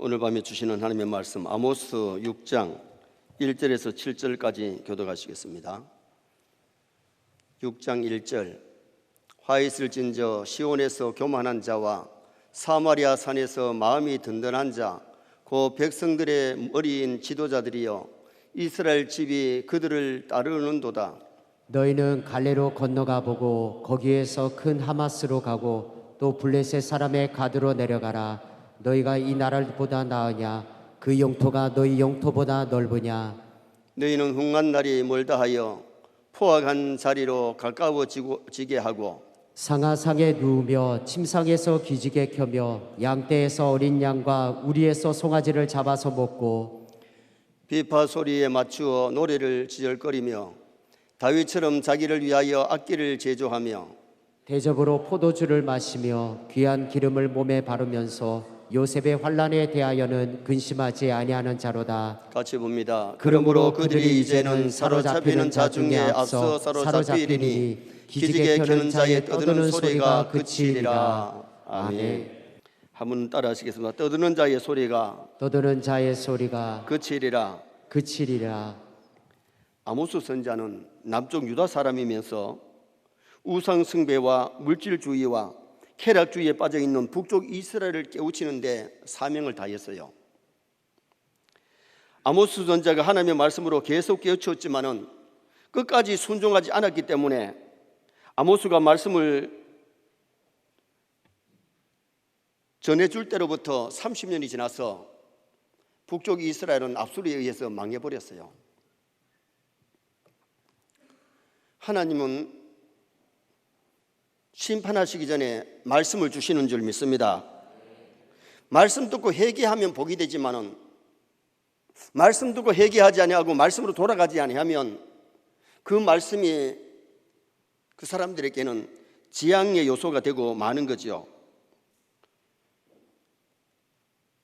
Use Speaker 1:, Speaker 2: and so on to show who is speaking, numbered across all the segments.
Speaker 1: 오늘 밤에 주시는 하나님의 말씀 아모스 6장 1절에서 7절까지 교독하시겠습니다. 6장 1절 화 있을진저 시온에서 교만한 자와 사마리아 산에서 마음이 든든한 자 곧 백성들의 머리인 지도자들이여 이스라엘 집이 그들을 따르는도다.
Speaker 2: 너희는 갈레로 건너가 보고 거기에서 큰 하마스로 가고 또 블레셋 사람의 가드로 내려가라. 너희가 이 나라보다 나으냐? 그 영토가 너희 영토보다 넓으냐?
Speaker 1: 너희는 흥한 날이 멀다 하여 포악한 자리로 가까워지게 하고
Speaker 2: 상하상에 누우며 침상에서 기지개 켜며 양떼에서 어린 양과 우리에서 송아지를 잡아서 먹고
Speaker 1: 비파 소리에 맞추어 노래를 지절거리며 다윗처럼 자기를 위하여 악기를 제조하며
Speaker 2: 대접으로 포도주를 마시며 귀한 기름을 몸에 바르면서 요셉의 환난에 대하여는 근심하지 아니하는 자로다.
Speaker 1: 같이 봅니다. 그러므로 그들이 이제는 사로잡히는 자 중에 앞서 사로잡히리니 기지개 켜는 자의 떠드는 소리가 그치리라. 아멘. 한번 따라 하시겠습니다. 떠드는 자의 소리가
Speaker 2: 그치리라.
Speaker 1: 아모스 선지자는 남쪽 유다 사람이면서 우상 숭배와 물질주의와 쾌락주의에 빠져있는 북쪽 이스라엘을 깨우치는 데 사명을 다했어요. 아모스 선지자가 하나님의 말씀으로 계속 깨우쳤지만은 끝까지 순종하지 않았기 때문에 아모스가 말씀을 전해줄 때로부터 30년이 지나서 북쪽 이스라엘은 압수리에 의해서 망해버렸어요. 하나님은 심판하시기 전에 말씀을 주시는 줄 믿습니다. 말씀 듣고 회개하면 복이 되지만은 말씀 듣고 회개하지 아니하고 말씀으로 돌아가지 아니하면 그 말씀이 그 사람들에게는 지향의 요소가 되고 마는 거죠.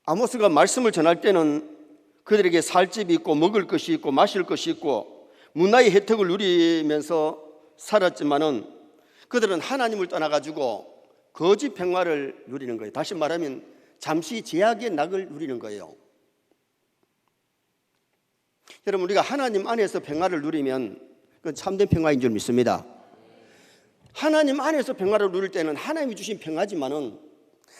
Speaker 1: 아모스가 말씀을 전할 때는 그들에게 살 집이 있고 먹을 것이 있고 마실 것이 있고 문화의 혜택을 누리면서 살았지만은 그들은 하나님을 떠나가지고 거짓 평화를 누리는 거예요. 다시 말하면 잠시 제약의 낙을 누리는 거예요. 여러분, 우리가 하나님 안에서 평화를 누리면 그건 참된 평화인 줄 믿습니다. 하나님 안에서 평화를 누릴 때는 하나님이 주신 평화지만은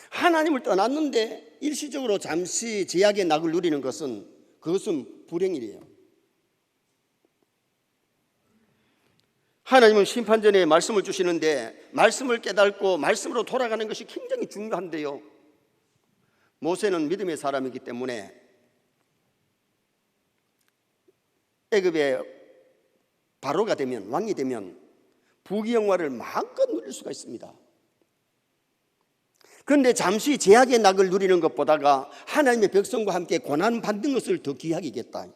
Speaker 1: 하나님을 떠났는데 일시적으로 잠시 제약의 낙을 누리는 것은 그것은 불행이래요. 하나님은 심판 전에 말씀을 주시는데 말씀을 깨닫고 말씀으로 돌아가는 것이 굉장히 중요한데요. 모세는 믿음의 사람이기 때문에 애굽의 바로가 되면 왕이 되면 부귀영화를 마음껏 누릴 수가 있습니다. 그런데 잠시 제약의 낙을 누리는 것보다가 하나님의 백성과 함께 고난 받는 것을 더 귀하게 여겼다.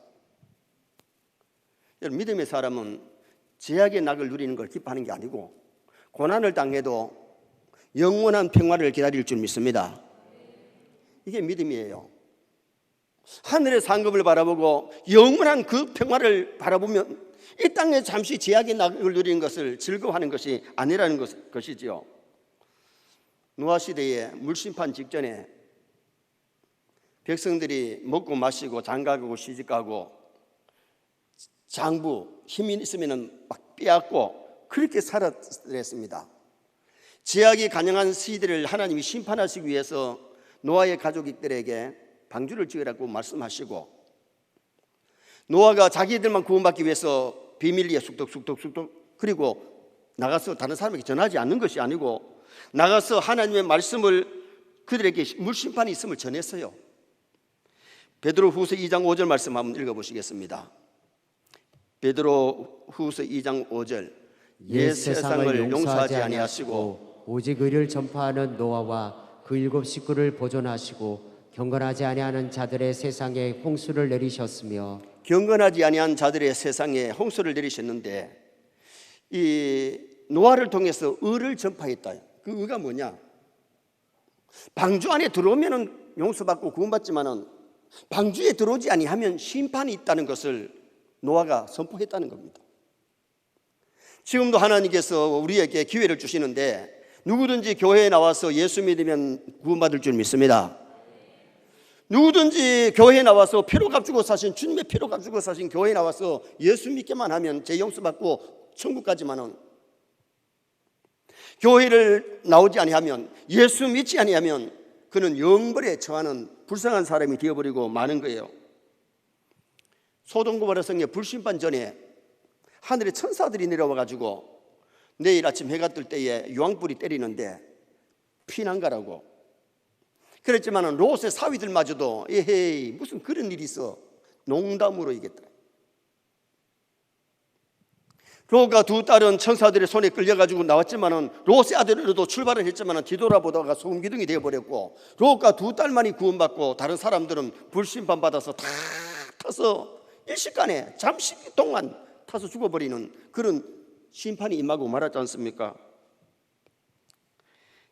Speaker 1: 여러분, 믿음의 사람은 제약의 낙을 누리는 걸 기뻐하는 게 아니고 고난을 당해도 영원한 평화를 기다릴 줄 믿습니다. 이게 믿음이에요. 하늘의 상급을 바라보고 영원한 그 평화를 바라보면 이 땅에 잠시 제약의 낙을 누리는 것을 즐거워하는 것이 아니라는 것이지요. 노아 시대에 물심판 직전에 백성들이 먹고 마시고 장가가고 시집가고 장부 힘이 있으면 막 빼앗고 그렇게 살았습니다. 제약이 가능한 시대를 하나님이 심판하시기 위해서 노아의 가족들에게 방주를 지으라고 말씀하시고 노아가 자기들만 구원받기 위해서 비밀리에 쑥덕 그리고 나가서 다른 사람에게 전하지 않는 것이 아니고 나가서 하나님의 말씀을 그들에게 물심판이 있음을 전했어요. 베드로후서 2장 5절 말씀 한번 읽어보시겠습니다. 베드로후서 2장 5절 옛 세상을 용서하지 아니하시고
Speaker 2: 오직 의를 전파하는 노아와 그 7 식구를 보존하시고 경건하지 아니하는 자들의 세상에 홍수를 내리셨으며
Speaker 1: 경건하지 아니한 자들의 세상에 홍수를 내리셨는데 이 노아를 통해서 의를 전파했다. 그 의가 뭐냐? 방주 안에 들어오면은 용서받고 구원받지만은 방주에 들어오지 아니하면 심판이 있다는 것을 노아가 선포했다는 겁니다. 지금도 하나님께서 우리에게 기회를 주시는데 누구든지 교회에 나와서 예수 믿으면 구원받을 줄 믿습니다. 누구든지 교회에 나와서 피로값 주고 사신, 주님의 피로값 주고 사신 교회에 나와서 예수 믿기만 하면 죄 용서받고 천국 가지만은, 교회를 나오지 아니하면, 예수 믿지 아니하면 그는 영벌에 처하는 불쌍한 사람이 되어버리고 마는 거예요. 소돔 고모라 성의 불심판 전에 하늘에 천사들이 내려와 가지고 내일 아침 해가 뜰 때에 유황불이 때리는데 피난 가라고 그랬지만 롯의 사위들마저도 에헤이 무슨 그런 일이 있어, 농담으로 얘기했다. 롯과 두 딸은 천사들의 손에 끌려가지고 나왔지만은, 롯의 아들으로도 출발을 했지만은 뒤돌아보다가 소금 기둥이 되어버렸고, 롯과 두 딸만이 구원받고 다른 사람들은 불심판 받아서 다 타서 일시간에 잠시 동안 타서 죽어버리는 그런 심판이 임하고 말았지 않습니까?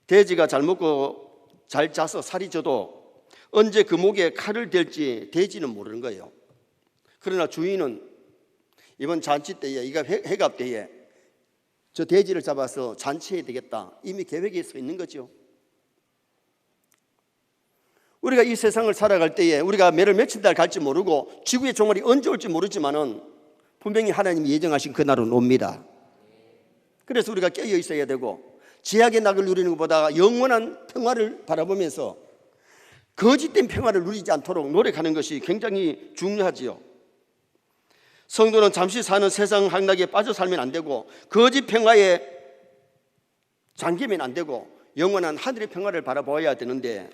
Speaker 1: 돼지가 잘 먹고 잘 자서 살이 져도 언제 그 목에 칼을 댈지 돼지는 모르는 거예요. 그러나 주인은 이번 잔치 때에, 이가 회갑 때에 저 돼지를 잡아서 잔치해야 되겠다, 이미 계획에 서 있는 거죠. 우리가 이 세상을 살아갈 때에 우리가 매를 며칠 달 갈지 모르고 지구의 종말이 언제 올지 모르지만은 분명히 하나님이 예정하신 그날은 옵니다. 그래서 우리가 깨어 있어야 되고, 제약의 낙을 누리는 것보다 영원한 평화를 바라보면서 거짓된 평화를 누리지 않도록 노력하는 것이 굉장히 중요하지요. 성도는 잠시 사는 세상 향락에 빠져 살면 안 되고, 거짓 평화에 잠기면 안 되고, 영원한 하늘의 평화를 바라보아야 되는데,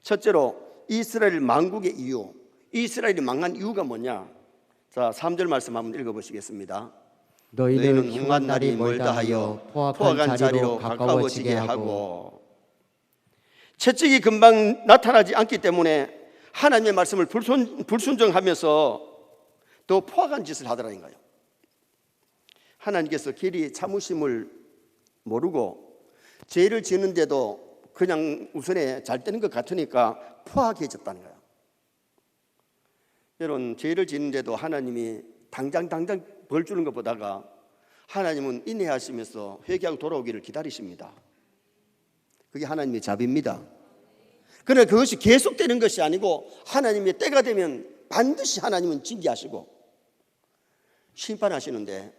Speaker 1: 첫째로 이스라엘 망국의 이유, 이스라엘이 망한 이유가 뭐냐? 자, 3절 말씀 한번 읽어보시겠습니다.
Speaker 2: 너희는 흉한 날이 멀다 하여 포악한 자리로 가까워지게 하고.
Speaker 1: 채찍이 금방 나타나지 않기 때문에 하나님의 말씀을 불순종하면서 더 포악한 짓을 하더라는 거예요. 하나님께서 길이 참으심을 모르고 죄를 지는데도 그냥 우선에 잘 되는 것 같으니까 포악해졌다는 거예요. 여러분, 죄를 지는데도 하나님이 당장 벌 주는 것보다가 하나님은 인내하시면서 회개하고 돌아오기를 기다리십니다. 그게 하나님의 자비입니다. 그러나 그것이 계속되는 것이 아니고 하나님의 때가 되면 반드시 하나님은 징계하시고 심판하시는데,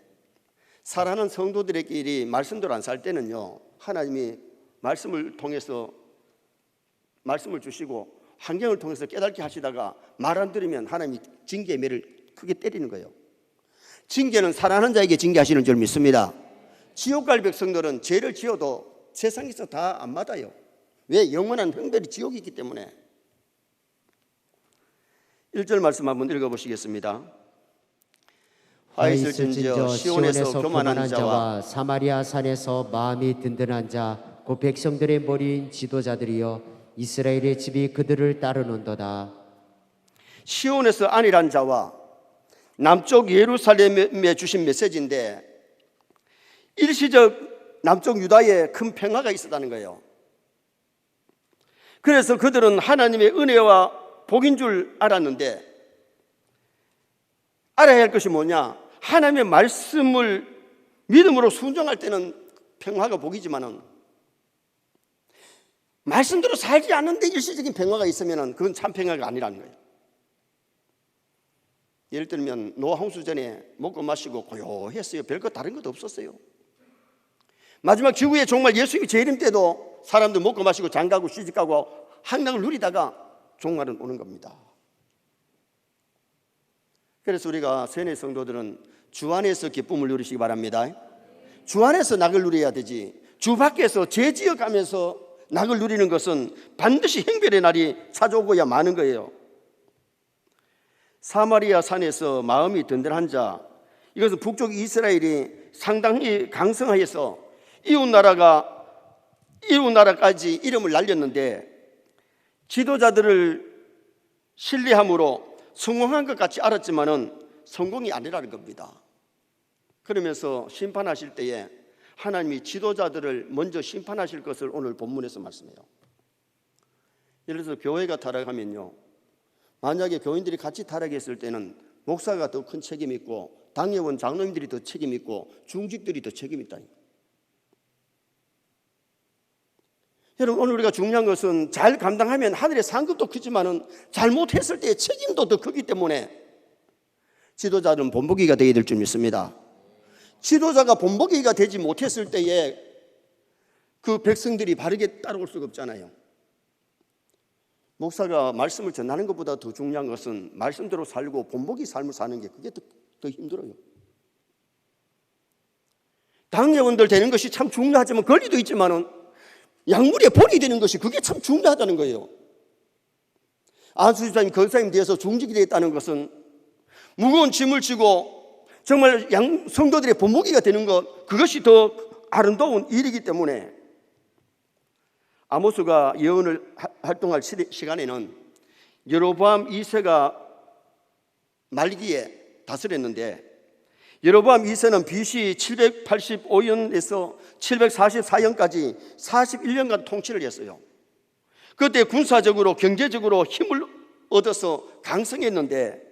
Speaker 1: 사랑하는 성도들끼리 말씀대로 안 살 때는요, 하나님이 말씀을 통해서 말씀을 주시고 환경을 통해서 깨닫게 하시다가 말 안 들으면 하나님이 징계의 매를 크게 때리는 거예요. 징계는 사랑하는 자에게 징계하시는 줄 믿습니다. 지옥 갈 백성들은 죄를 지어도 세상에서 다 안 받아요. 왜? 영원한 형벌이 지옥이 있기 때문에. 1절 말씀 한번 읽어보시겠습니다. 화 있을진저 시온에서 교만한 자와
Speaker 2: 사마리아 산에서 마음이 든든한 자, 곧 백성들의 머리인 지도자들이여 이스라엘의 집이 그들을 따르는도다.
Speaker 1: 시온에서 안일한 자와 남쪽 예루살렘에 주신 메시지인데, 일시적 남쪽 유다에 큰 평화가 있었다는 거예요. 그래서 그들은 하나님의 은혜와 복인 줄 알았는데, 알아야 할 것이 뭐냐? 하나님의 말씀을 믿음으로 순종할 때는 평화가 복이지만은, 말씀대로 살지 않는데 일시적인 평화가 있으면 그건 참 평화가 아니라는 거예요. 예를 들면 노아 홍수 전에 먹고 마시고 고요했어요. 별거 다른 것도 없었어요. 마지막 지구의 종말 예수님이 재림 때도 사람들 먹고 마시고 장가고 시집가고 한강을 누리다가 종말은 오는 겁니다. 그래서 우리가 세뇌 성도들은 주 안에서 기쁨을 누리시기 바랍니다. 주 안에서 낙을 누려야 되지, 주 밖에서 죄 지어가면서 낙을 누리는 것은 반드시 형벌의 날이 찾아오고야 마는 거예요. 사마리아 산에서 마음이 든든한 자, 이것은 북쪽 이스라엘이 상당히 강성하여서 이웃나라까지 이름을 날렸는데, 지도자들을 신뢰함으로 성공한 것 같이 알았지만은 성공이 아니라는 겁니다. 그러면서 심판하실 때에 하나님이 지도자들을 먼저 심판하실 것을 오늘 본문에서 말씀해요. 예를 들어서 교회가 타락하면요, 만약에 교인들이 같이 타락했을 때는 목사가 더 큰 책임이 있고 당회원 장로님들이 더 책임이 있고 중직들이 더 책임이 있다. 여러분, 오늘 우리가 중요한 것은 잘 감당하면 하늘의 상급도 크지만은 잘못했을 때의 책임도 더 크기 때문에 지도자는 본보기가 되어야 될 줄 믿습니다. 지도자가 본보기가 되지 못했을 때에 그 백성들이 바르게 따라올 수가 없잖아요. 목사가 말씀을 전하는 것보다 더 중요한 것은 말씀대로 살고 본보기 삶을 사는 게 그게 더 힘들어요. 당회원들 되는 것이 참 중요하지만 권리도 있지만은 약물에 본이 되는 것이 그게 참 중요하다는 거예요. 안수집사님, 거사님 뒤에서 중직이 되었다는 것은 무거운 짐을 지고 정말 성도들의 본보기가 되는 것, 그것이 더 아름다운 일이기 때문에 아모스가 예언을 활동할 시간에는 여로보암 2세가 말기에 다스렸는데, 여로보암 2세는 BC 785년에서 744년까지 41년간 통치를 했어요. 그때 군사적으로 경제적으로 힘을 얻어서 강성했는데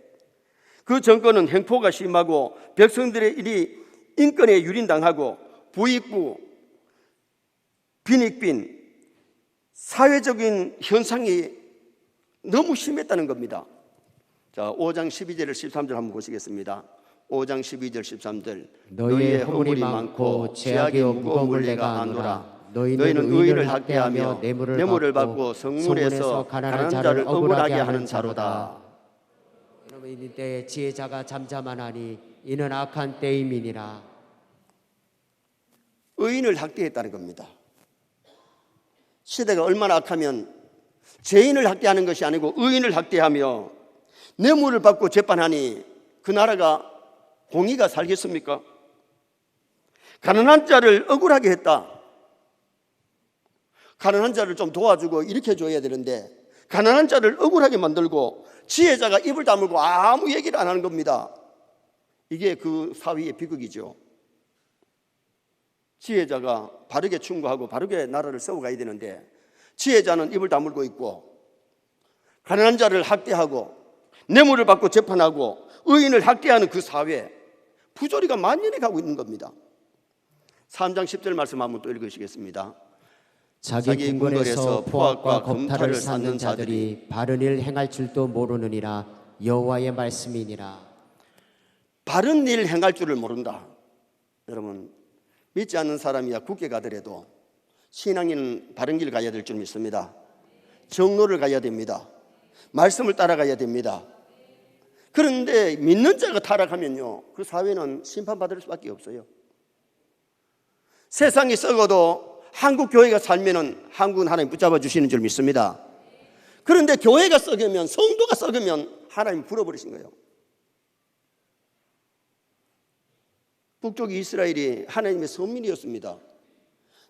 Speaker 1: 그 정권은 횡포가 심하고 백성들의 일이 인권에 유린당하고 부익부, 빈익빈, 사회적인 현상이 너무 심했다는 겁니다. 자, 5장 12절 13절 한번 보시겠습니다. 5장 12절 13절.
Speaker 2: 너희의 허물이 많고 죄악의 무거움을 내가 아노라. 너희는 의인을 학대하며 뇌물을 받고 성문에서 가난한 자를 억울하게 하는 자로다. 여러분, 이 때에 지혜자가 잠잠하나니 이는 악한 때임이니라.
Speaker 1: 의인을 학대했다는 겁니다. 시대가 얼마나 악하면 죄인을 학대하는 것이 아니고 의인을 학대하며 뇌물을 받고 재판하니 그 나라가 공의가 살겠습니까? 가난한 자를 억울하게 했다. 가난한 자를 좀 도와주고 이렇게 줘야 되는데 가난한 자를 억울하게 만들고 지혜자가 입을 다물고 아무 얘기를 안 하는 겁니다. 이게 그 사회의 비극이죠. 지혜자가 바르게 충고하고 바르게 나라를 세워가야 되는데 지혜자는 입을 다물고 있고 가난한 자를 학대하고 뇌물을 받고 재판하고 의인을 학대하는 그 사회, 부조리가 만연해 가고 있는 겁니다. 3장 10절 말씀 한번 또 읽으시겠습니다.
Speaker 2: 자기 궁궐에서 포악과 검탈을 쌓는 자들이 바른 일 행할 줄도 모르느니라. 여호와의 말씀이니라.
Speaker 1: 바른 일 행할 줄을 모른다. 여러분, 믿지 않는 사람이야 굳게 가더라도 신앙인은 바른 길 가야 될 줄 믿습니다. 정로를 가야 됩니다. 말씀을 따라가야 됩니다. 그런데 믿는 자가 타락하면요, 그 사회는 심판받을 수밖에 없어요. 세상이 썩어도 한국 교회가 살면은 한국은 하나님 붙잡아 주시는 줄 믿습니다. 그런데 교회가 썩으면, 성도가 썩으면 하나님 불어버리신 거예요. 북쪽 이스라엘이 하나님의 선민이었습니다.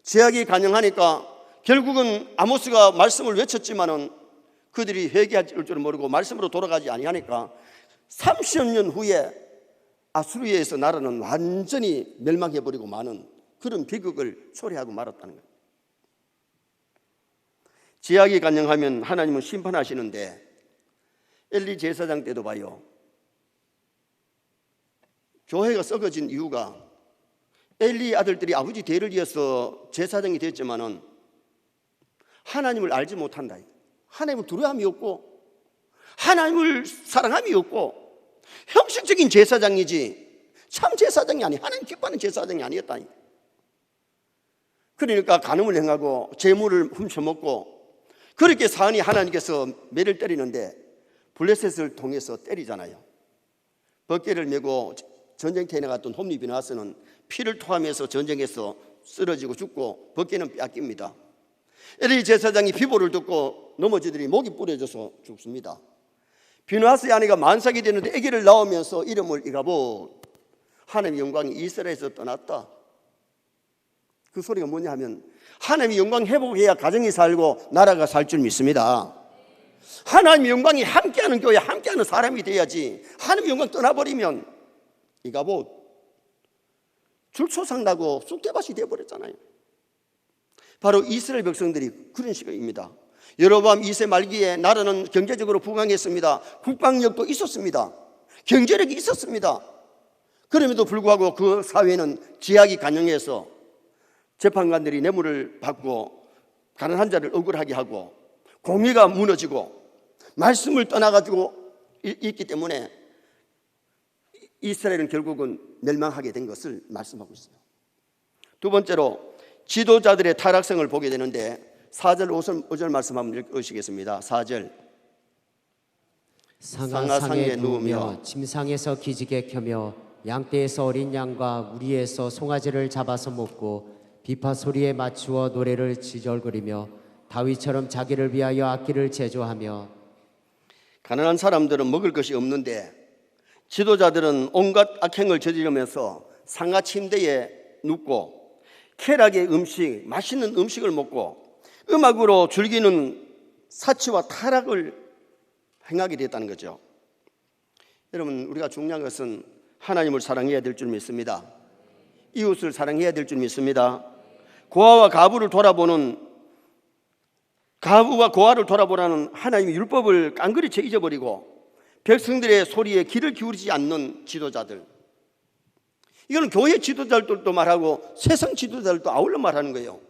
Speaker 1: 제약이 간영하니까 결국은 아모스가 말씀을 외쳤지만은 그들이 회개할 줄을 모르고 말씀으로 돌아가지 아니하니까 30년 후에 아수르에서 나라는 완전히 멸망해버리고 마는 그런 비극을 초래하고 말았다는 거예요. 제약이 간영하면 하나님은 심판하시는데 엘리 제사장 때도 봐요. 교회가 썩어진 이유가 엘리 아들들이 아버지 대를 이어서 제사장이 됐지만은 하나님을 알지 못한다. 하나님을 두려움이 없고 하나님을 사랑함이 없고 형식적인 제사장이지 참 제사장이 아니, 하나님 기뻐하는 제사장이 아니었다. 그러니까 간음을 행하고 재물을 훔쳐먹고 그렇게 사니 하나님께서 매를 때리는데 블레셋을 통해서 때리잖아요. 벗개를 메고 전쟁터에 나갔던 홈리 비나스는 피를 토하면서 전쟁에서 쓰러지고 죽고 벗개는 뺏깁니다. 엘리 제사장이 비보를 듣고 넘어지더니 목이 부러져서 죽습니다. 비나스의 아내가 만삭이 되는데 아기를 낳으면서 이름을 이가봇, 하나님의 영광이 이스라엘에서 떠났다. 그 소리가 뭐냐 하면 하나님의 영광 회복해야 가정이 살고 나라가 살 줄 믿습니다. 하나님의 영광이 함께하는 교회, 함께하는 사람이 돼야지 하나님의 영광 떠나버리면 이가봇 줄초상 나고 쑥대밭이 되어버렸잖아요. 바로 이스라엘 백성들이 그런 시각입니다. 여로보암 2세 말기에 나라는 경제적으로 부강했습니다. 국방력도 있었습니다. 경제력이 있었습니다. 그럼에도 불구하고 그 사회는 제약이 간영해서 재판관들이 뇌물을 받고 가난한 자를 억울하게 하고 공의가 무너지고 말씀을 떠나가지고 있기 때문에 이스라엘은 결국은 멸망하게 된 것을 말씀하고 있어요. 두 번째로 지도자들의 타락성을 보게 되는데 4절 5절 말씀 한번 읽으시겠습니다. 4절
Speaker 2: 상하상에 누우며 침상에서 기지개 켜며 양떼에서 어린 양과 우리에서 송아지를 잡아서 먹고 비파 소리에 맞추어 노래를 지절거리며 다윗처럼 자기를 위하여 악기를 제조하며.
Speaker 1: 가난한 사람들은 먹을 것이 없는데 지도자들은 온갖 악행을 저지르면서 상하 침대에 눕고 쾌락의 음식, 맛있는 음식을 먹고 음악으로 즐기는 사치와 타락을 행하게 됐다는 거죠. 여러분, 우리가 중요한 것은 하나님을 사랑해야 될 줄 믿습니다. 이웃을 사랑해야 될 줄 믿습니다. 고아와 가부를 돌아보는, 가부와 고아를 돌아보라는 하나님의 율법을 깡그리 채 잊어버리고 백성들의 소리에 귀를 기울이지 않는 지도자들, 이거는 교회 지도자들도 말하고 세상 지도자들도 아울러 말하는 거예요.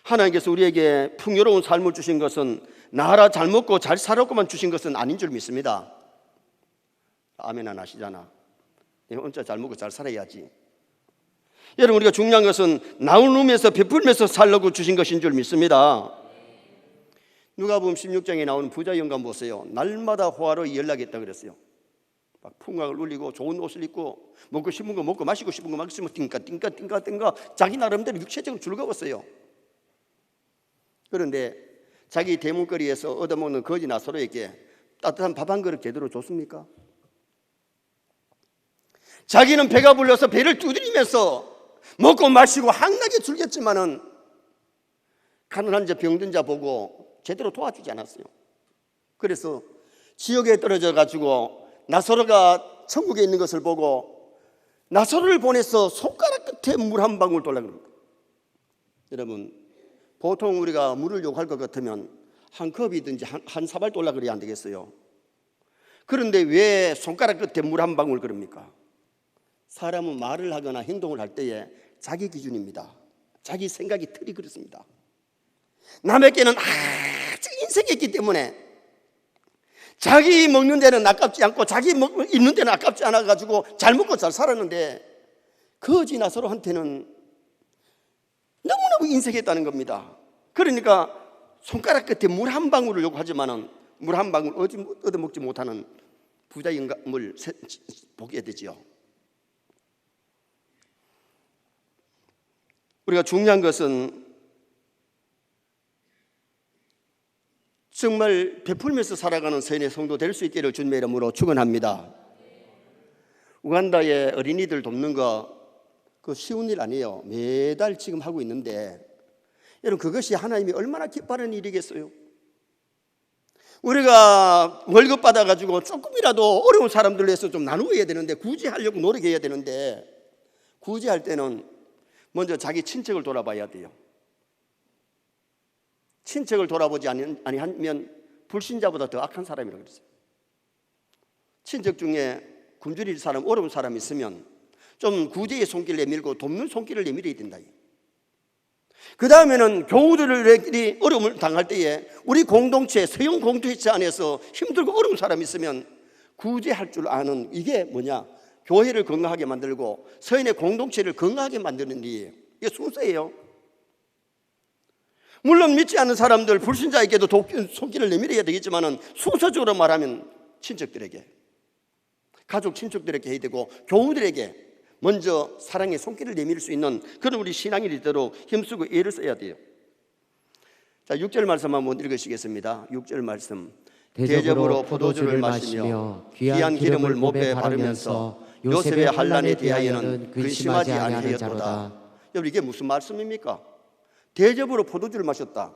Speaker 1: 하나님께서 우리에게 풍요로운 삶을 주신 것은 나라 잘 먹고 잘 살았고만 주신 것은 아닌 줄 믿습니다. 아멘 안 하시잖아. 혼자 잘 먹고 잘 살아야지. 여러분, 우리가 중요한 것은 나누면서 베풀면서 살려고 주신 것인 줄 믿습니다. 누가복음 16장에 나오는 부자 영감 보세요. 날마다 호화로 연락했다 그랬어요. 막 풍악을 울리고 좋은 옷을 입고 먹고 싶은 거 먹고 마시고 싶은 거 마시고 띵까 자기 나름대로 육체적으로 즐거웠어요. 그런데 자기 대문거리에서 얻어먹는 거지 나사로에게 따뜻한 밥 한 그릇 제대로 줬습니까? 자기는 배가 불러서 배를 두드리면서 먹고 마시고 한나게 즐겼지만은 가난한 자 병든 자 보고 제대로 도와주지 않았어요. 그래서 지옥에 떨어져 가지고 나사로가 천국에 있는 것을 보고 나사로를 보내서 손가락 끝에 물 한 방울 돌라 그럽니다. 여러분, 보통 우리가 물을 요구할 것 같으면 한 컵이든지 한 사발 돌라 그래야 안 되겠어요. 그런데 왜 손가락 끝에 물 한 방울 그럽니까? 사람은 말을 하거나 행동을 할 때에 자기 기준입니다. 자기 생각이 틀이 그렇습니다. 남에게는 아주 인색했기 때문에 자기 먹는 데는 아깝지 않고 자기 입는 데는 아깝지 않아 가지고 잘 먹고 잘 살았는데 거지 나사로한테는 너무너무 인색했다는 겁니다. 그러니까 손가락 끝에 물 한 방울을 요구하지만은 물 한 방울 얻어먹지 못하는 부자 영감을 보게 되지요. 우리가 중요한 것은 정말 베풀면서 살아가는 서인의 성도 될 수 있기를 주님의 이름으로 축원합니다. 우간다의 어린이들 돕는 거 그거 쉬운 일 아니에요. 매달 지금 하고 있는데 여러분, 그것이 하나님이 얼마나 기뻐하는 일이겠어요. 우리가 월급 받아가지고 조금이라도 어려운 사람들 위해서 좀 나누어야 되는데, 구제하려고 노력해야 되는데, 구제할 때는 먼저 자기 친척을 돌아봐야 돼요. 친척을 돌아보지 아니하면 불신자보다 더 악한 사람이라고 그랬어요. 친척 중에 굶주릴 사람, 어려운 사람이 있으면 좀 구제의 손길을 내밀고 돕는 손길을 내밀어야 된다. 그 다음에는 교우들이 어려움을 당할 때에 우리 공동체, 서영 공동체 안에서 힘들고 어려운 사람이 있으면 구제할 줄 아는, 이게 뭐냐? 교회를 건강하게 만들고 서인의 공동체를 건강하게 만드는 일이에요. 이게 순서예요. 물론 믿지 않는 사람들, 불신자에게도 손길을 내밀어야 되겠지만 순서적으로 말하면 친척들에게, 가족 친척들에게 해야 되고 교우들에게 먼저 사랑의 손길을 내밀 수 있는 그런 우리 신앙이 되도록 힘쓰고 애를 써야 돼요. 자, 6절 말씀 한번 읽으시겠습니다. 6절 말씀. 대접으로 포도주를 마시며 귀한 기름을 몸에 바르면서 요셉의 환난에 대하여는 근심하지 아니하였도다. 여러분, 이게 무슨 말씀입니까? 대접으로 포도주를 마셨다.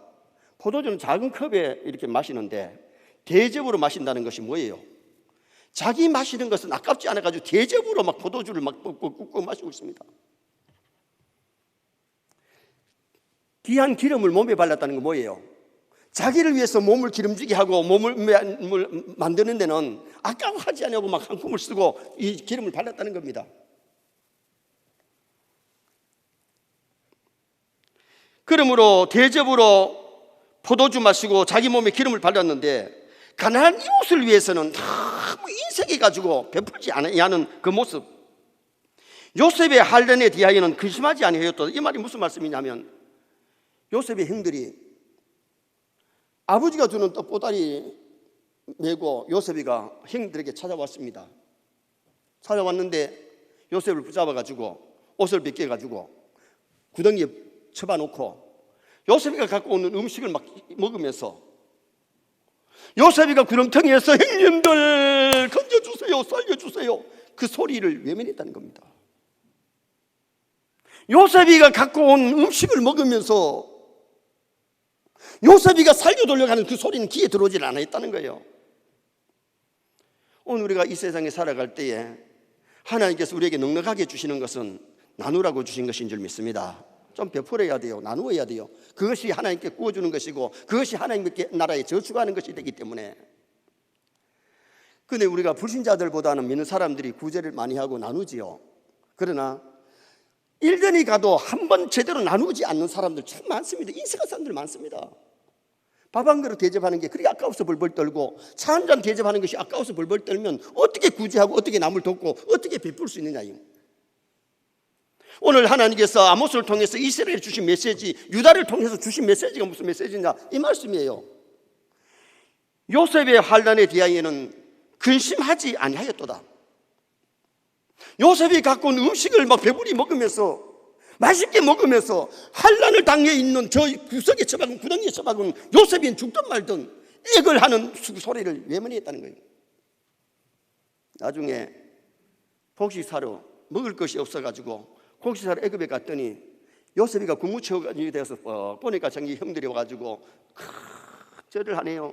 Speaker 1: 포도주는 작은 컵에 이렇게 마시는데 대접으로 마신다는 것이 뭐예요? 자기 마시는 것은 아깝지 않아가지고 대접으로 막 포도주를 막 꾹꾹 마시고 있습니다. 귀한 기름을 몸에 발랐다는 건 뭐예요? 자기를 위해서 몸을 기름지게 하고 몸을 만드는 데는 아까워하지 않냐고 막 한 줌을 쓰고 이 기름을 발랐다는 겁니다. 그러므로 대접으로 포도주 마시고 자기 몸에 기름을 발랐는데 가난한 이웃을 위해서는 너무 인색해가지고 베풀지 않는 그 모습, 요셉의 한련에 대하여는 근심하지 아니하였다. 이 말이 무슨 말씀이냐면 요셉의 형들이 아버지가 주는 떡보다리 메고 요셉이가 형들에게 찾아왔습니다. 찾아왔는데 요셉을 붙잡아가지고 옷을 벗겨가지고 구덩이에 쳐봐놓고 요셉이가 갖고 오는 음식을 막 먹으면서 요셉이가 구렁텅이에서 형님들 건져주세요, 살려주세요, 그 소리를 외면했다는 겁니다. 요셉이가 갖고 온 음식을 먹으면서 요셉이가 살려달라고 하는 그 소리는 귀에 들어오질 않았다는 거예요. 오늘 우리가 이 세상에 살아갈 때에 하나님께서 우리에게 넉넉하게 주시는 것은 나누라고 주신 것인 줄 믿습니다. 좀 베풀어야 돼요. 나누어야 돼요. 그것이 하나님께 구워주는 것이고 그것이 하나님께 나라에 저축하는 것이 되기 때문에. 그런데 우리가 불신자들보다는 믿는 사람들이 구제를 많이 하고 나누지요. 그러나 1년이 가도 한 번 제대로 나누지 않는 사람들 참 많습니다. 인색한 사람들 많습니다. 밥 한 그릇 대접하는 게 그렇게 아까워서 벌벌 떨고 차 한 잔 대접하는 것이 아까워서 벌벌 떨면 어떻게 구제하고 어떻게 남을 돕고 어떻게 베풀 수 있느냐요. 오늘 하나님께서 아모스를 통해서 이스라엘에 주신 메시지, 유다를 통해서 주신 메시지가 무슨 메시지냐, 이 말씀이에요. 요셉의 환난에 대하여는 근심하지 아니하였도다. 요셉이 갖고 온 음식을 막 배부리 먹으면서 맛있게 먹으면서 환난을 당해 있는 저 구석에 처박은 구덩이에 처박은 요셉이 죽든 말든 액을 하는 소리를 외면했다는 거예요. 나중에 곡식 사러 먹을 것이 없어가지고 곡식 사러 애굽에 갔더니 요셉이가 국무처관이 되어서 보니까 자기 형들이 와가지고 절을 하네요.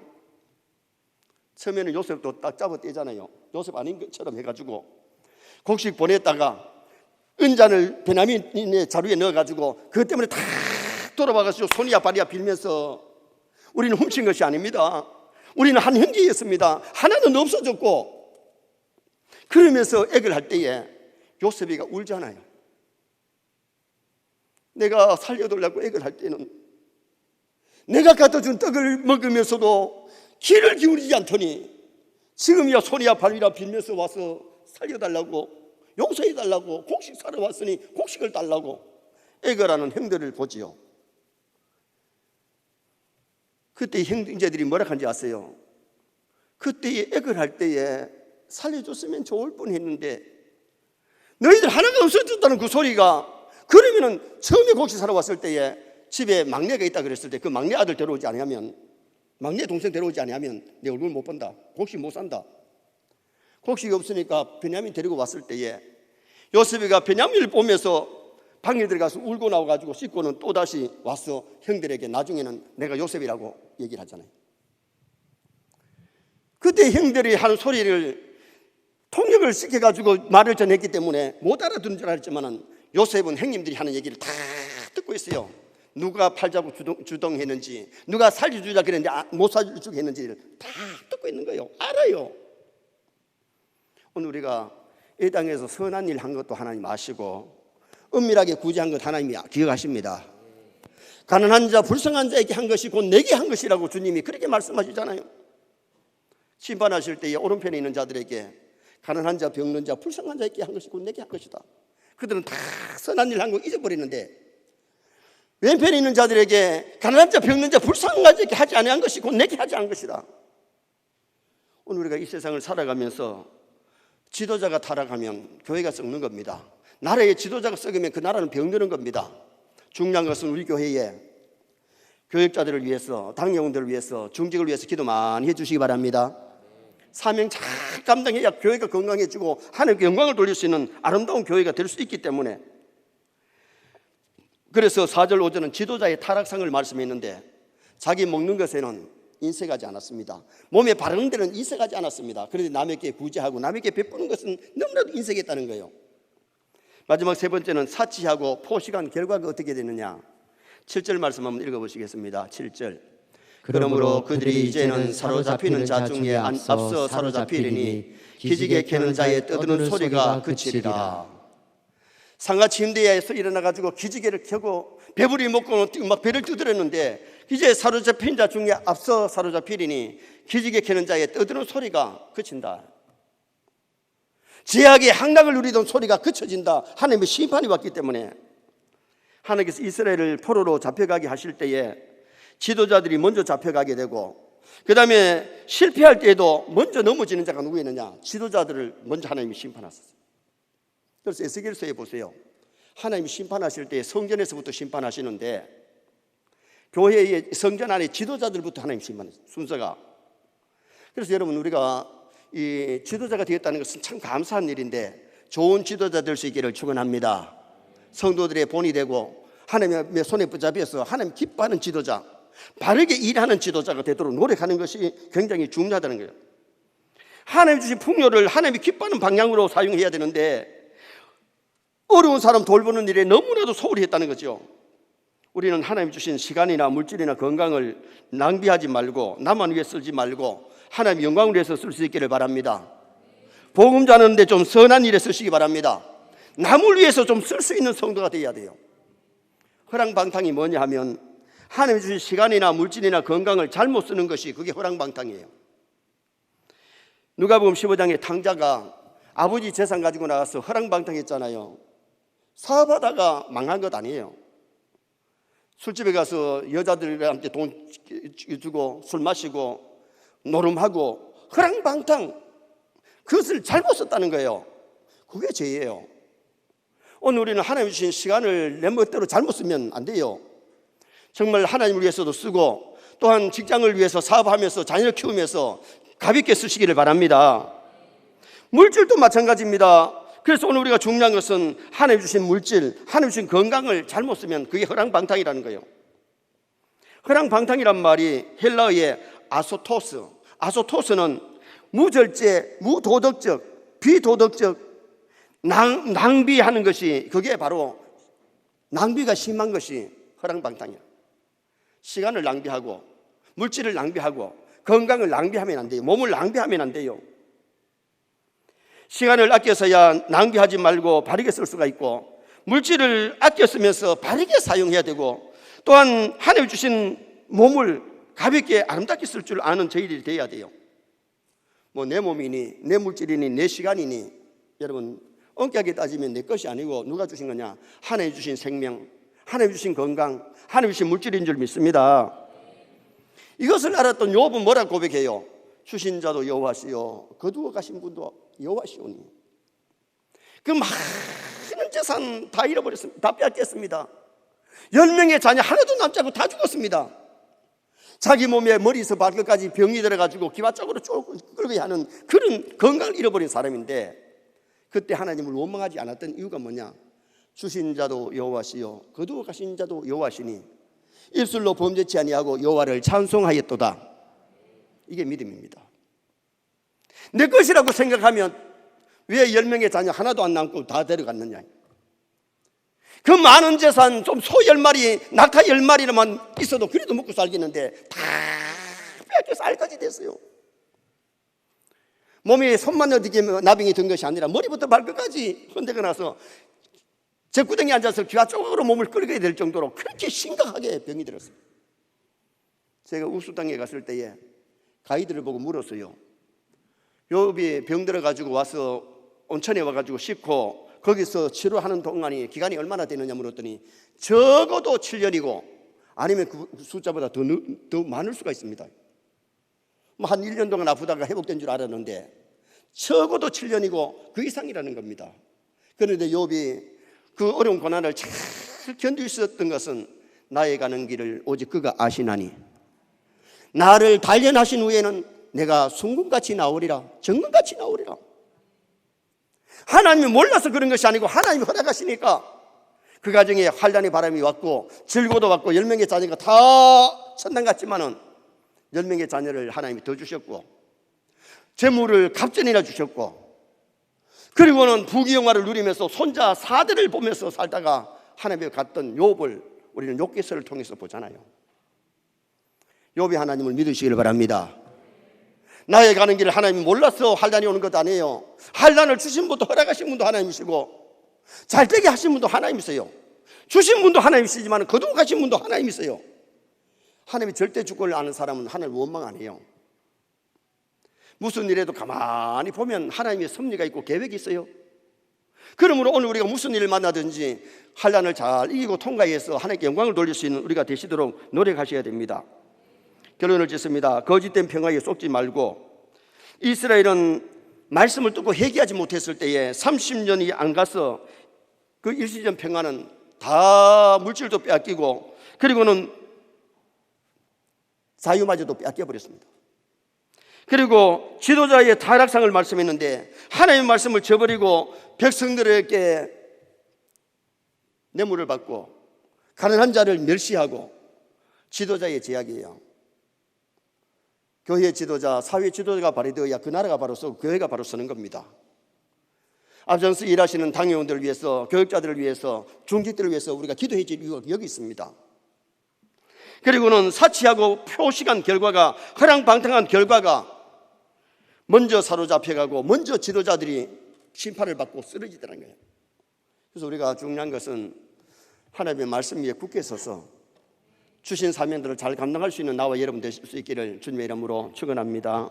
Speaker 1: 처음에는 요셉도 딱 잡아떼잖아요. 요셉 아닌 것처럼 해가지고 곡식 보냈다가 은잔을 베냐민의 자루에 넣어가지고 그것 때문에 다 돌아와가지고 손이야 발이야 빌면서 우리는 훔친 것이 아닙니다. 우리는 한 형제였습니다. 하나는 없어졌고, 그러면서 액을 할 때에 요셉이가 울잖아요. 내가 살려달라고 액을 할 때는 내가 갖다 준 떡을 먹으면서도 귀를 기울이지 않더니 지금이야 손이야 발이야 빌면서 와서 살려달라고, 용서해달라고, 곡식 사러 왔으니 곡식을 달라고 액을 하는 형들을 보지요. 그때 형제들이 뭐라 한지 아세요? 그때 액을 할 때에 살려줬으면 좋을 뻔했는데 너희들 하나가 없어졌다는 그 소리가, 그러면은 처음에 곡식 사러 왔을 때에 집에 막내가 있다 그랬을 때 그 막내 아들 데려오지 아니하면, 막내 동생 데려오지 아니하면 내 얼굴 못 본다, 곡식 못 산다. 곡식이 없으니까 베냐민 데리고 왔을 때에 요셉이가 베냐민을 보면서 방에 들어가서 울고 나와가지고 씻고는 또다시 와서 형들에게 나중에는 내가 요셉이라고 얘기를 하잖아요. 그때 형들이 하는 소리를 통역을 시켜가지고 말을 전했기 때문에 못 알아듣는 줄 알았지만은 요셉은 형님들이 하는 얘기를 다 듣고 있어요. 누가 팔자고 주동했는지, 누가 살려주자 그랬는데 못 살려주고 했는지를 다 듣고 있는 거예요. 알아요. 오늘 우리가 이 땅에서 선한 일 한 것도 하나님 아시고 은밀하게 구제한 것 하나님이 기억하십니다. 가난한 자 불쌍한 자에게 한 것이 곧 내게 한 것이라고 주님이 그렇게 말씀하시잖아요. 심판하실 때에 오른편에 있는 자들에게 가난한 자, 병든 자, 불쌍한 자에게 한 것이 곧 내게 한 것이다. 그들은 다 선한 일 한 거 잊어버리는데 왼편에 있는 자들에게 가난한 자, 병든 자, 불쌍한 자에게 하지 아니한 것이 곧 내게 하지 않은 것이다. 오늘 우리가 이 세상을 살아가면서 지도자가 타락하면 교회가 썩는 겁니다. 나라의 지도자가 썩으면 그 나라는 병드는 겁니다. 중요한 것은 우리 교회에 교육자들을 위해서, 당회원들을 위해서, 중직을 위해서 기도 많이 해주시기 바랍니다. 사명 잘 감당해야 교회가 건강해지고 하나님께 영광을 돌릴 수 있는 아름다운 교회가 될 수 있기 때문에, 그래서 4절 5절은 지도자의 타락상을 말씀했는데 자기 먹는 것에는 인색하지 않았습니다. 몸에 바르는 데는 인색하지 않았습니다. 그런데 남에게 구제하고 남에게 베푸는 것은 너무나도 인색했다는 거예요. 마지막 세 번째는 사치하고 포식한 결과가 어떻게 되느냐. 7절 말씀 한번 읽어보시겠습니다. 7절. 그러므로 그들이 이제는 사로잡히는 자 중에 앞서 사로잡히리니 기지개 캐는 자의 떠드는 소리가 그치리라. 상가 침대에서 일어나가지고 기지개를 켜고 배부리 먹고 막 배를 두드렸는데 이제 사로잡힌 자 중에 앞서 사로잡히리니 기지개 켜는 자의 떠드는 소리가 그친다. 제약의 향락을 누리던 소리가 그쳐진다. 하나님의 심판이 왔기 때문에 하나님께서 이스라엘을 포로로 잡혀가게 하실 때에 지도자들이 먼저 잡혀가게 되고, 그 다음에 실패할 때에도 먼저 넘어지는 자가 누구 있느냐? 지도자들을 먼저 하나님이 심판하셨어요. 그래서 에스겔서에 보세요. 하나님이 심판하실 때 성전에서부터 심판하시는데 교회의 성전 안에 지도자들부터 하나님 심판하셨어요. 순서가. 그래서 여러분, 우리가 이 지도자가 되었다는 것은 참 감사한 일인데 좋은 지도자 될 수 있기를 축원합니다. 성도들의 본이 되고 하나님의 손에 붙잡혀서 하나님 기뻐하는 지도자, 바르게 일하는 지도자가 되도록 노력하는 것이 굉장히 중요하다는 거예요. 하나님 주신 풍요를 하나님이 기뻐하는 방향으로 사용해야 되는데 어려운 사람 돌보는 일에 너무나도 소홀히 했다는 거죠. 우리는 하나님 주신 시간이나 물질이나 건강을 낭비하지 말고 나만 위해 쓰지 말고 하나님 영광을 위해서 쓸 수 있기를 바랍니다. 복음 전하는데 좀 선한 일에 쓰시기 바랍니다. 남을 위해서 좀 쓸 수 있는 성도가 되어야 돼요. 허랑방탕이 뭐냐 하면 하나님 주신 시간이나 물질이나 건강을 잘못 쓰는 것이 그게 허랑방탕이에요. 누가복음 15장에 탕자가 아버지 재산 가지고 나가서 허랑방탕했잖아요. 사업하다가 망한 것 아니에요. 술집에 가서 여자들한테 돈 주고 술 마시고 노름하고 허랑방탕, 그것을 잘못 썼다는 거예요. 그게 죄예요. 오늘 우리는 하나님 주신 시간을 내 멋대로 잘못 쓰면 안 돼요. 정말 하나님을 위해서도 쓰고 또한 직장을 위해서 사업하면서 자녀를 키우면서 가볍게 쓰시기를 바랍니다. 물질도 마찬가지입니다. 그래서 오늘 우리가 중요한 것은 하나님 주신 물질, 하나님 주신 건강을 잘못 쓰면 그게 허랑방탕이라는 거예요. 허랑방탕이란 말이 헬라어의 아소토스는 무절제, 무도덕적, 비도덕적, 낭비하는 것이, 그게 바로 낭비가 심한 것이 허랑방탕이야. 시간을 낭비하고 물질을 낭비하고 건강을 낭비하면 안 돼요. 몸을 낭비하면 안 돼요. 시간을 아껴서야 낭비하지 말고 바르게 쓸 수가 있고, 물질을 아껴 쓰면서 바르게 사용해야 되고, 또한 하나님 주신 몸을 가볍게 아름답게 쓸 줄 아는 저희들이 되어야 돼요. 뭐 내 몸이니 내 물질이니 내 시간이니, 여러분 엄격하게 따지면 내 것이 아니고 누가 주신 거냐? 하나님 주신 생명, 하나님 주신 건강, 하나님 주신 물질인 줄 믿습니다. 이것을 알았던 욥은 뭐라고 고백해요? 주신 자도 여호와시요 거두어 가신 분도 여호와시오니. 그 많은 재산 다 잃어버렸습니다. 다 빼앗겼습니다. 10명의 자녀 하나도 남지 않고 다 죽었습니다. 자기 몸에 머리에서 발끝까지 병이 들어가지고 기와쪽으로 쭉 끌게 하는 그런 건강을 잃어버린 사람인데, 그때 하나님을 원망하지 않았던 이유가 뭐냐? 주신 자도 여호와시요 거두어 가신 자도 여호와시니 입술로 범죄치 아니하고 여호와를 찬송하였도다. 이게 믿음입니다. 내 것이라고 생각하면 왜 10명의 자녀 하나도 안 남고 다 데려갔느냐? 그 많은 재산, 좀 소 10마리, 낙타 10마리만 있어도 그래도 먹고 살겠는데 다 빼앗겨서 알까지 됐어요. 몸에 손만 어디게 나병이 든 것이 아니라 머리부터 발끝까지 흔들고 나서 젖구덩이에 앉아서 귀와 쪽으로 몸을 끌게 될 정도로 그렇게 심각하게 병이 들었어요. 제가 우수 땅에 갔을 때에 가이드를 보고 물었어요. 욥이 병 들어가지고 와서 온천에 와가지고 씻고 거기서 치료하는 동안이 기간이 얼마나 되느냐 물었더니 적어도 7년이고 아니면 그 숫자보다 더 많을 수가 있습니다. 한 1년 동안 아프다가 회복된 줄 알았는데 적어도 7년이고 그 이상이라는 겁니다. 그런데 욥이 그 어려운 고난을 잘 견딜 수 있었던 것은 나의 가는 길을 오직 그가 아시나니 나를 단련하신 후에는 내가 순금같이 나오리라, 정금같이 나오리라. 하나님이 몰라서 그런 것이 아니고 하나님이 허락하시니까 그 가정에 환난의 바람이 왔고 질고도 왔고 10명의 자녀가 다 천당 같지만은 10명의 자녀를 하나님이 더 주셨고 재물을 갑전이나 주셨고, 그리고는 부귀영화를 누리면서 손자 4대를 보면서 살다가 하나님에 갔던 욥을 우리는 욥기서를 통해서 보잖아요. 욥이 하나님을 믿으시길 바랍니다. 나의 가는 길을 하나님이 몰라서 환난이 오는 것 아니에요. 환난을 주신 분도 허락하신 분도 하나님이시고 잘 되게 하신 분도 하나님이세요. 주신 분도 하나님이시지만 거두고 가신 분도 하나님이세요. 하나님이 절대 주권을 아는 사람은 하나님을 원망 안 해요. 무슨 일에도 가만히 보면 하나님의 섭리가 있고 계획이 있어요. 그러므로 오늘 우리가 무슨 일을 만나든지 환난을 잘 이기고 통과해서 하나님께 영광을 돌릴 수 있는 우리가 되시도록 노력하셔야 됩니다. 결론을 짓습니다. 거짓된 평화에 속지 말고, 이스라엘은 말씀을 듣고 회개하지 못했을 때에 30년이 안 가서 그 일시적 평화는 다 물질도 빼앗기고, 그리고는 자유마저도 빼앗겨버렸습니다. 그리고 지도자의 타락상을 말씀했는데 하나님의 말씀을 저버리고 백성들에게 뇌물을 받고 가난한 자를 멸시하고, 지도자의 제약이에요. 교회 지도자, 사회 지도자가 발휘되어야 그 나라가 바로 서고 교회가 바로 서는 겁니다. 앞장서 일하시는 당회원들을 위해서, 교육자들을 위해서, 중직들을 위해서 우리가 기도해 줄 이유가 여기 있습니다. 그리고는 사치하고 표시간 결과가, 허랑방탕한 결과가 먼저 사로잡혀가고 먼저 지도자들이 심판을 받고 쓰러지더라는 거예요. 그래서 우리가 중요한 것은 하나님의 말씀 위에 굳게 서서 주신 사명들을 잘 감당할 수 있는 나와 여러분 되실 수 있기를 주님의 이름으로 축원합니다.